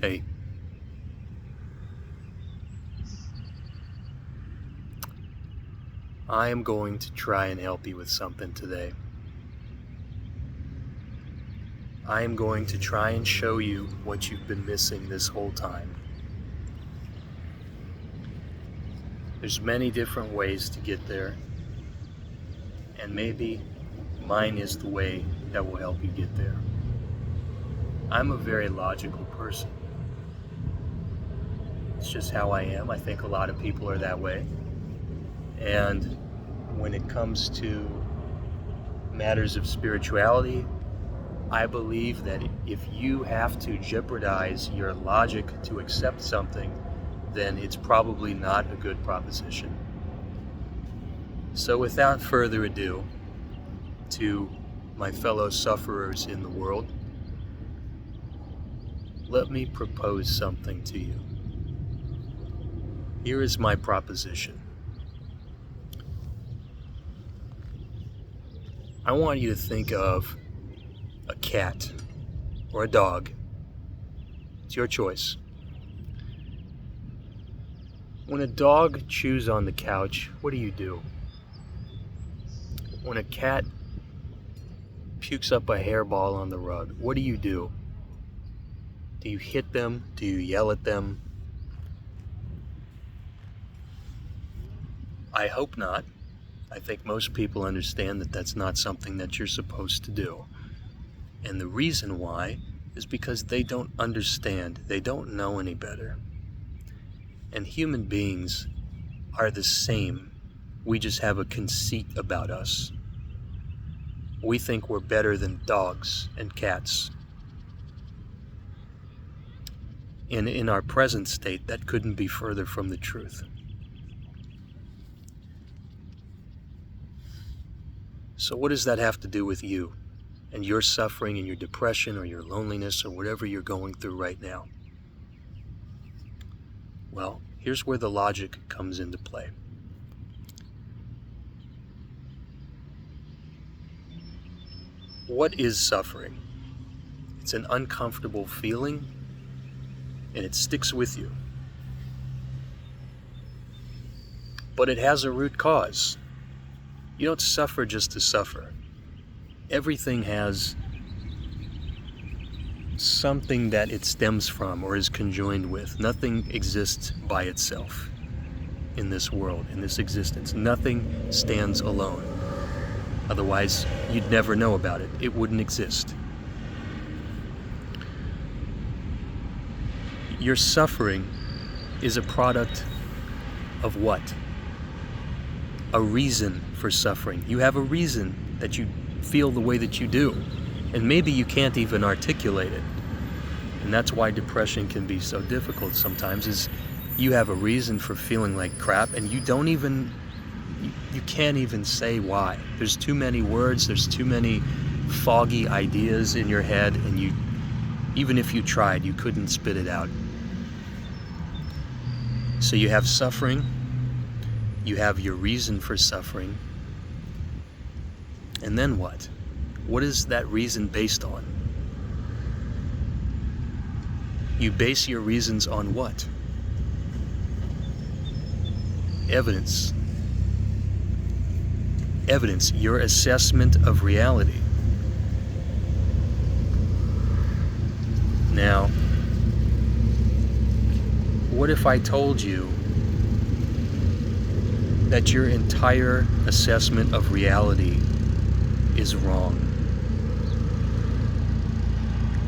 Hey, I am going to try and help you with something today. I am going to try and show you what you've been missing this whole time. There's many different ways to get there, and maybe mine is the way that will help you get there. I'm a very logical person. It's just how I am. I think a lot of people are that way. And when it comes to matters of spirituality, I believe that if you have to jeopardize your logic to accept something, then it's probably not a good proposition. So without further ado, to my fellow sufferers in the world, let me propose something to you. Here is my proposition. I want you to think of a cat or a dog. It's your choice. When a dog chews on the couch, what do? When a cat pukes up a hairball on the rug, what do? Do you hit them? Do you yell at them? I hope not. I think most people understand that that's not something that you're supposed to do. And the reason why is because they don't understand. They don't know any better. And human beings are the same. We just have a conceit about us. We think we're better than dogs and cats. And in our present state, that couldn't be further from the truth. So what does that have to do with you and your suffering and your depression or your loneliness or whatever you're going through right now? Well, here's where the logic comes into play. What is suffering? It's an uncomfortable feeling, and it sticks with you. But it has a root cause. You don't suffer just to suffer. Everything has something that it stems from or is conjoined with. Nothing exists by itself in this world, in this existence. Nothing stands alone. Otherwise, you'd never know about it. It wouldn't exist. Your suffering is a product of what? A reason for suffering. You have a reason that you feel the way that you do. And maybe you can't even articulate it. And that's why depression can be so difficult sometimes, is you have a reason for feeling like crap and you can't even say why. There's too many words, there's too many foggy ideas in your head, and even if you tried, you couldn't spit it out. So you have suffering, you have your reason for suffering, and then what? What is that reason based on? You base your reasons on what? Evidence. Evidence, your assessment of reality. Now, what if I told you that your entire assessment of reality is wrong?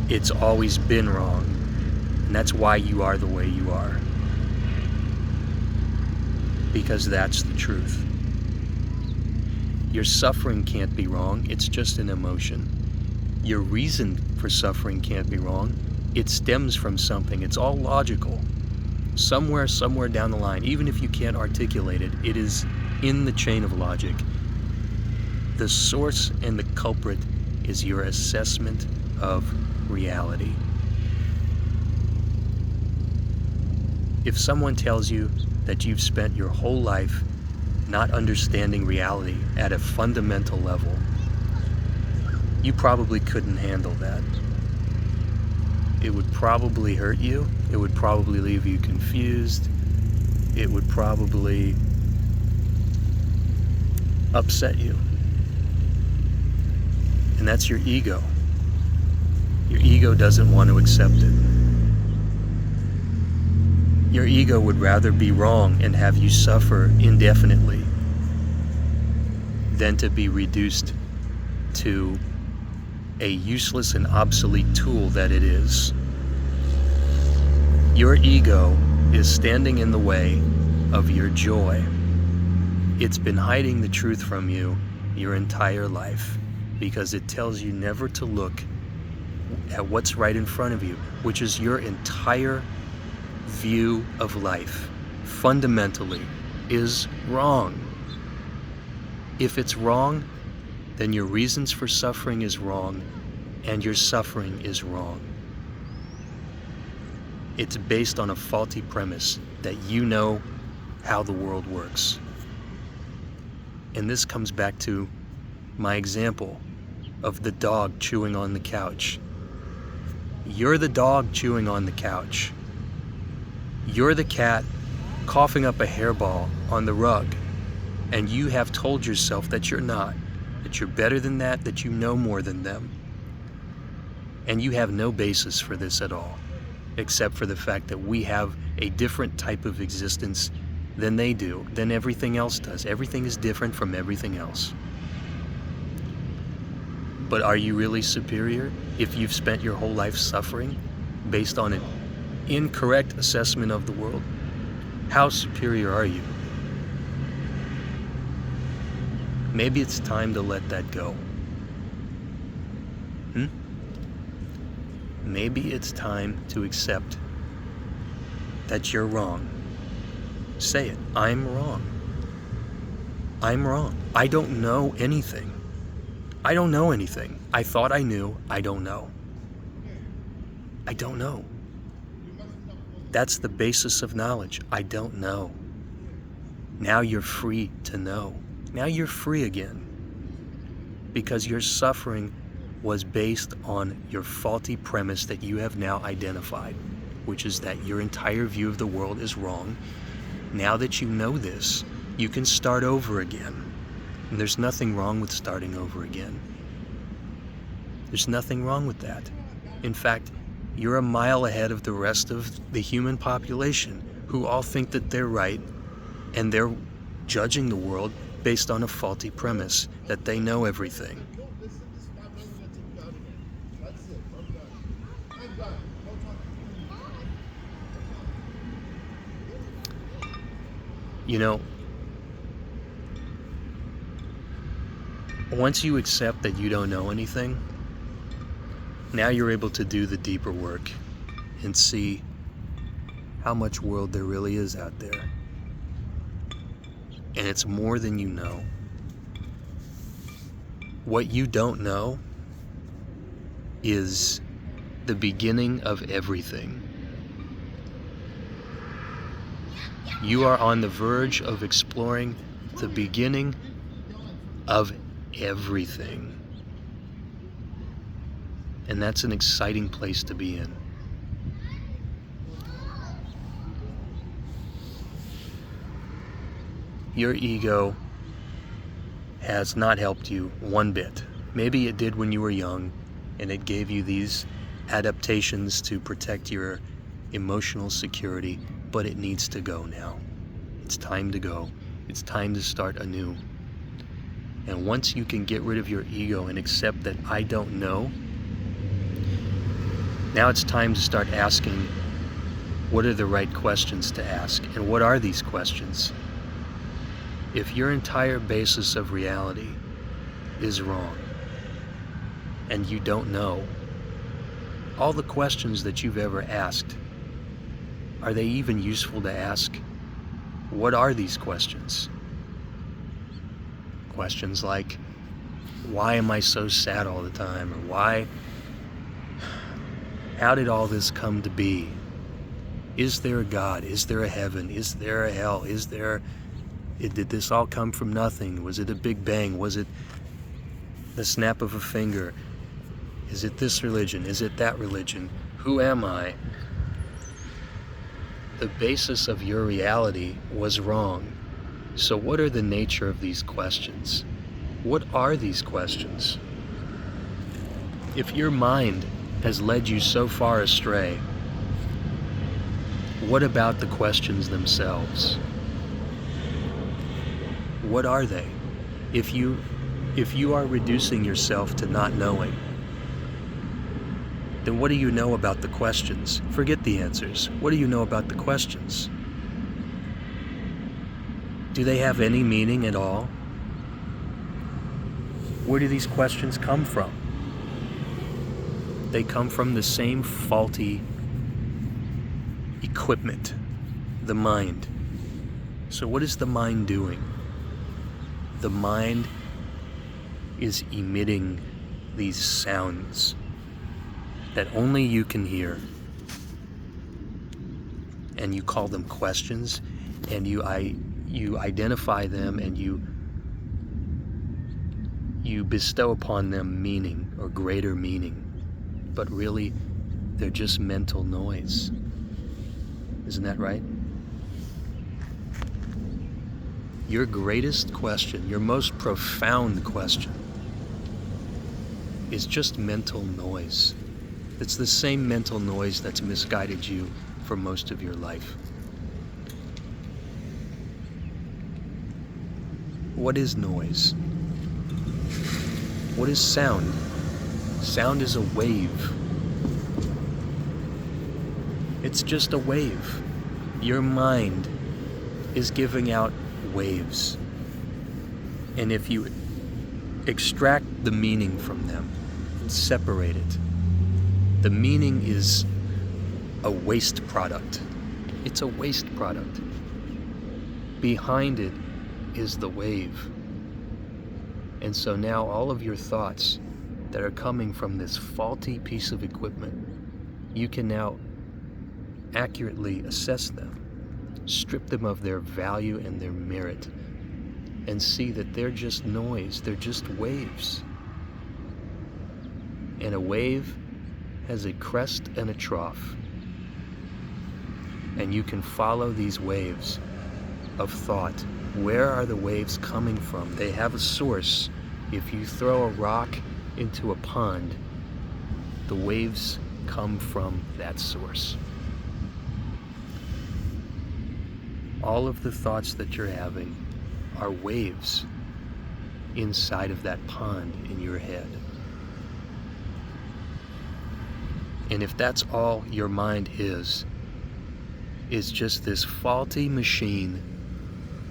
It's always been wrong, and that's why you are the way you are. Because that's the truth. Your suffering can't be wrong, it's just an emotion. Your reason for suffering can't be wrong, it stems from something, it's all logical. Somewhere down the line, even if you can't articulate it, it is in the chain of logic. The source and the culprit is your assessment of reality. If someone tells you that you've spent your whole life not understanding reality at a fundamental level, you probably couldn't handle that. it would probably hurt you. It would probably leave you confused. It would probably upset you. And that's your ego. Your ego doesn't want to accept it. Your ego would rather be wrong and have you suffer indefinitely than to be reduced to a useless and obsolete tool that it is. Your ego is standing in the way of your joy. It's been hiding the truth from you your entire life because it tells you never to look at what's right in front of you, which is your entire view of life, fundamentally, is wrong. If it's wrong, then your reasons for suffering is wrong, and your suffering is wrong. It's based on a faulty premise that you know how the world works. And this comes back to my example of the dog chewing on the couch. You're the dog chewing on the couch. You're the cat coughing up a hairball on the rug, and you have told yourself that you're not, that you're better than that you know more than them. And you have no basis for this at all, except for the fact that we have a different type of existence than they do, than everything else does. Everything is different from everything else. But are you really superior if you've spent your whole life suffering based on an incorrect assessment of the world? How superior are you? Maybe it's time to let that go. Maybe it's time to accept that you're wrong. Say it. I'm wrong. I'm wrong. I don't know anything. I don't know anything. I thought I knew. I don't know. I don't know. That's the basis of knowledge. I don't know. Now you're free to know. Now you're free again. Because your suffering was based on your faulty premise that you have now identified, which is that your entire view of the world is wrong. Now that you know this, you can start over again. And there's nothing wrong with starting over again. There's nothing wrong with that. In fact, you're a mile ahead of the rest of the human population who all think that they're right, and they're judging the world based on a faulty premise that they know everything. You know, once you accept that you don't know anything, now you're able to do the deeper work and see how much world there really is out there. And it's more than you know. What you don't know is the beginning of everything. You are on the verge of exploring the beginning of everything. And that's an exciting place to be in. Your ego has not helped you one bit. Maybe it did when you were young, and it gave you these adaptations to protect your emotional security, but it needs to go now. It's time to go. It's time to start anew. And once you can get rid of your ego and accept that I don't know, now it's time to start asking, what are the right questions to ask? And what are these questions? If your entire basis of reality is wrong, and you don't know, all the questions that you've ever asked, are they even useful to ask? What are these questions? Questions like, why am I so sad all the time? Or how did all this come to be? Is there a God? Is there a heaven? Is there a hell? Did this all come from nothing? Was it a big bang? Was it the snap of a finger? Is it this religion? Is it that religion? Who am I? The basis of your reality was wrong. So what are the nature of these questions? What are these questions? If your mind has led you so far astray, what about the questions themselves? What are they? If you are reducing yourself to not knowing, then what do you know about the questions? Forget the answers. What do you know about the questions? Do they have any meaning at all? Where do these questions come from? They come from the same faulty equipment, the mind. So what is the mind doing? The mind is emitting these sounds that only you can hear. And you call them questions, and you identify them, and you bestow upon them meaning or greater meaning. But really, they're just mental noise. Isn't that right? Your greatest question, your most profound question, is just mental noise. It's the same mental noise that's misguided you for most of your life. What is noise? What is sound? Sound is a wave. It's just a wave. Your mind is giving out waves. And if you extract the meaning from them and separate it, the meaning is a waste product. It's a waste product. Behind it is the wave. And so now all of your thoughts that are coming from this faulty piece of equipment, you can now accurately assess them, strip them of their value and their merit, and see that they're just noise, they're just waves. And a wave has a crest and a trough. And you can follow these waves of thought. Where are the waves coming from? They have a source. If you throw a rock into a pond, the waves come from that source. All of the thoughts that you're having are waves inside of that pond in your head. And if that's all your mind is just this faulty machine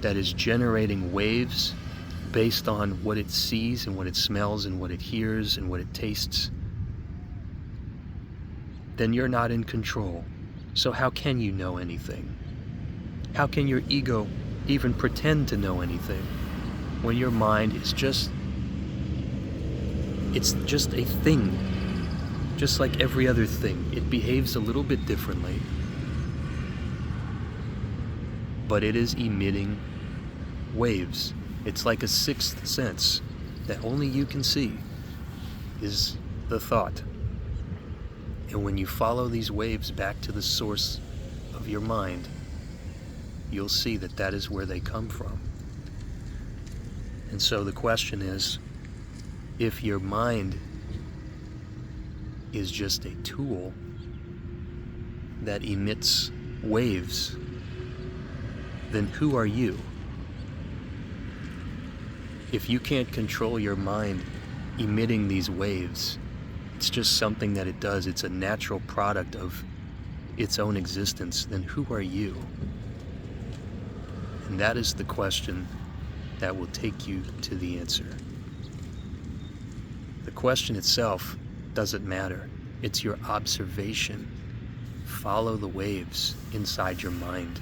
that is generating waves based on what it sees and what it smells and what it hears and what it tastes, then you're not in control. So how can you know anything? How can your ego even pretend to know anything when your mind is just a thing, just like every other thing? It behaves a little bit differently, but it is emitting waves. It's like a sixth sense that only you can see, is the thought. And when you follow these waves back to the source of your mind, you'll see that that is where they come from. And so the question is, if your mind is just a tool that emits waves, then who are you? If you can't control your mind emitting these waves, it's just something that it does, it's a natural product of its own existence, then who are you? And that is the question that will take you to the answer. The question itself doesn't matter. It's your observation. Follow the waves inside your mind.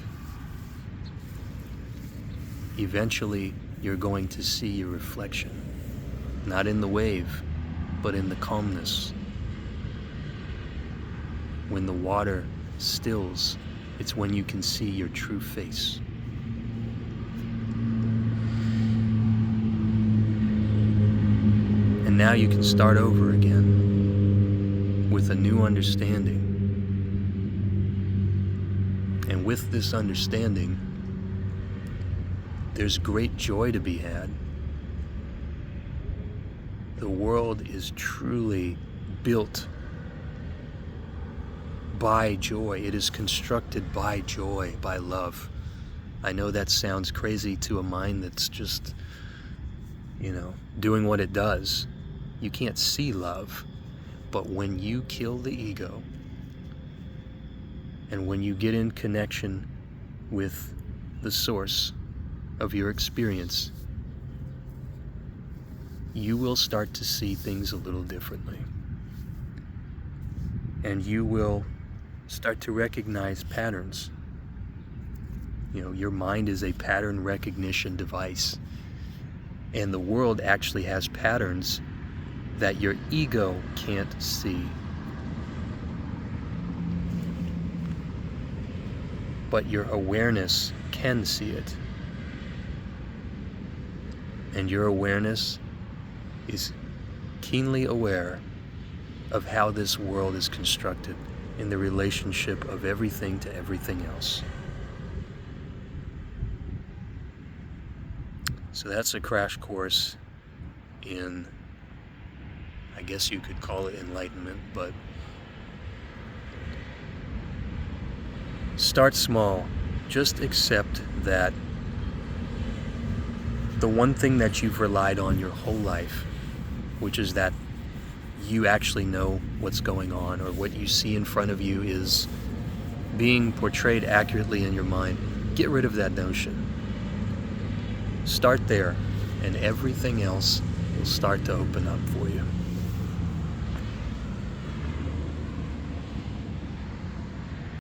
Eventually, you're going to see your reflection, not in the wave, but in the calmness. When the water stills, it's when you can see your true face. And now you can start over again. with a new understanding. And with this understanding, there's great joy to be had. The world is truly built by joy. It is constructed by joy, by love. I know that sounds crazy to a mind that's just, doing what it does. You can't see love. But when you kill the ego, and when you get in connection with the source of your experience, you will start to see things a little differently. And you will start to recognize patterns. Your mind is a pattern recognition device. And the world actually has patterns that your ego can't see. But your awareness can see it. And your awareness is keenly aware of how this world is constructed in the relationship of everything to everything else. So that's a crash course in, I guess you could call it enlightenment, but start small. Just accept that the one thing that you've relied on your whole life, which is that you actually know what's going on, or what you see in front of you is being portrayed accurately in your mind. Get rid of that notion. Start there, and everything else will start to open up for you.